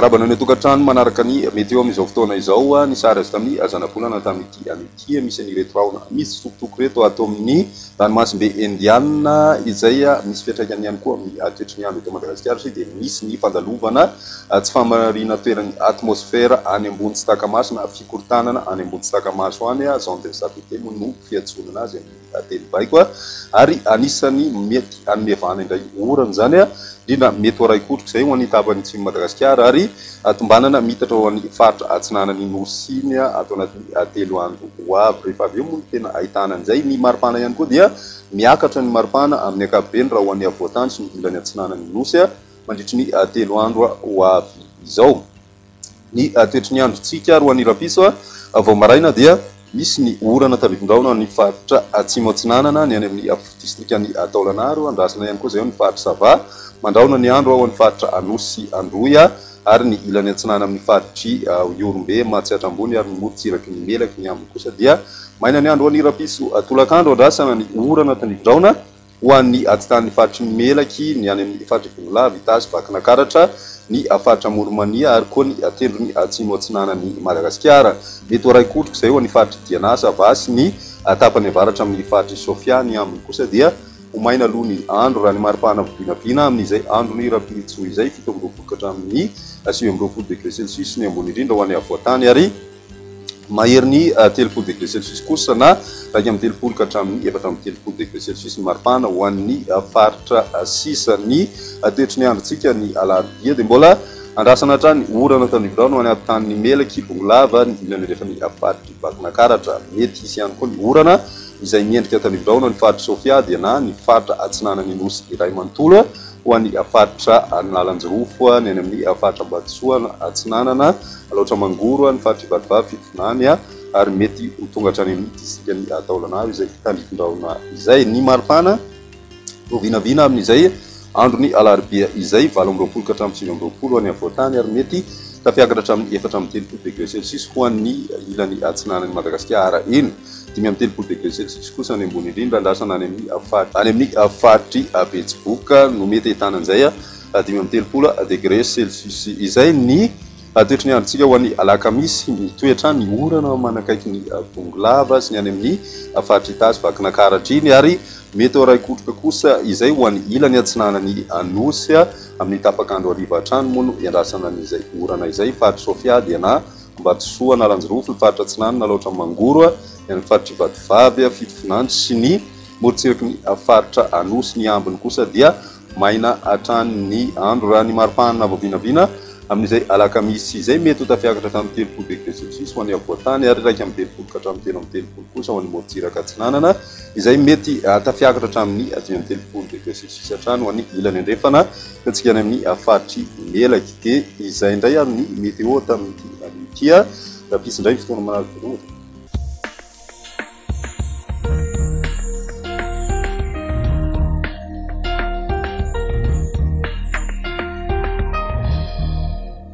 Rabana ny tokantrano manaraka ny meteo amin'izao fotoana izao ny sary azy tamin'ny azanam-polana tamin'ity an'ity misy an'ireto rahona misy tsokotoko reto ato amin'ny ranomasimbe Indiana izay misy fiantraikany ihany koa amin'ny toetry ny andro eto Madagasikara sy dia misy ny fandalovana tsy famarina toeran'ny atmosfera any ambony tsy takamasina fikortanana any ambony tsy takamaso any zone de stabilité no fiantsonana azy amin'ny teny baiko ary anisany mety anmevana indray orana zany indrindra mety horay kotrika izay ho an'ny tapany tsy Madagasikara ary tombanana mitatra ho an'ny faritra atsinanany nosiny atao anaty telo andro ho avy rehefa avy eo moa tena ahitana an'izay ny maripana ihany koa dia miakatra ny maripana amin'ny ankapobeny raha ho an'ny avoatany sy ny ilany atsinanany nosy mandritry ny telo andro ho avy izao. Ny toetry ny androntsika ro an'ny rapiso vao maraina dia misy ny orana tarivindraona ny faritra atsimo atsinanana ny any amin'ny distrikany Taolagnaro andrasana ihany koa izay ny faritra Sava mandraona ny andro ao amin'ny faritra Anosy Androy ary ny ilany atsinana amin'ny faritry Iorombe Mahatsiatra ambony ary ny morotsiraky ny melaky ny ambiny kosa dia maina ny andro any rapiso tolakandro andrasana ny orana tarivindraona ho an'ny atitan'ny faritry ny melaky ny any amin'ny faritry Vonolava Itasy Vakinakaratra ny faritra Moromania ary koa ny tendrony atsimo atsinana ny Madagasikara mety horay kotrika izay ho an'ny faritry Dianasa Vasy ny tapany avaratra amin'ny faritry Sofia ny ambiny kosa dia omaina aloha ny andro raha ny maripana vinavina amin'izay andro ny rapitso izay 7 hatramin'ny 9 degré Celsius ny ambony indrindra ho an'ny avoatany ary mahery ny 3 degré Celsius kosa na raika amin'ny 3 hatramin'ny 4 degré Celsius ny maripana ho an'ny faritra sisa ny toetry ny androntsika ny alarobia dia mbola andrasana hatrany orana tanivrano ho any atin'ny melaky Vonolava ny ilany rehefa ny faritry Vakinakaratra mety hisy ihany koa ny orana izay miendrika tanivrano ny faritra Sofia dia na ny faritra atsinana ny Nosy iray manontolo ho an'ny faritra Nalanjirofo ny any amin'ny faritra Ambatsoa atsinanana Alaotra Mangoro ny faritra Ivatovavy Fitonany ary mety ho tonga hatrany amin'ny distrikany Taolagnaro izay tanivindraona izay ny maripana vinavina amin'izay andro ny alarobia izay 7 ka hatramin'ny 9 any avoatany ary mety tafiakatra hatramin'ny 4 degré Celsius ho an'ny ilany atsinanany Madagasikara iny 5 degré Celsius kosa ny ambony indrindra andrasana any amin'ny faritry Betsiboka no mety ahitana an'izay 5 degré Celsius izay ny toetry ny androntsika ho an'ny alakamisy ny toetra ny orana manakaiky ny Vonolava sy ny any amin'ny faritry Itasy Vakinakaratra iny ary mety horay kotrika kosa izay ho an'ny ilany atsinanany Anosy amin'ny tapakandro hariva hatrany moa no iandrasana n'izay orana izay faritra Sofia dia na Ambatsoa Nalanjirofo ny faritra atsinanana Alaotra Mangoro ny faritra Ivatovavy Fitofinanitra sy ny morotsiraky ny faritra Anosy ny ambiny kosa dia maina hatrany ny andro raha ny maripana vinavina amin'izay alakamisy izay mety ho tafiakatra hatramin'ny 3 degré Celsius ho an'ny avoatany ary raika amin'ny 30 ka hatramin'ny 3 kosa ho an'ny morotsiraka atsinanana izay mety tafiakatra hatramin'ny 30 degré Celsius hatrany ho an'ny ilany andrefana antsika any amin'ny faritry melaky dia izay indray ary ny meteo tamin'ity rapiso indray fotoana manaraka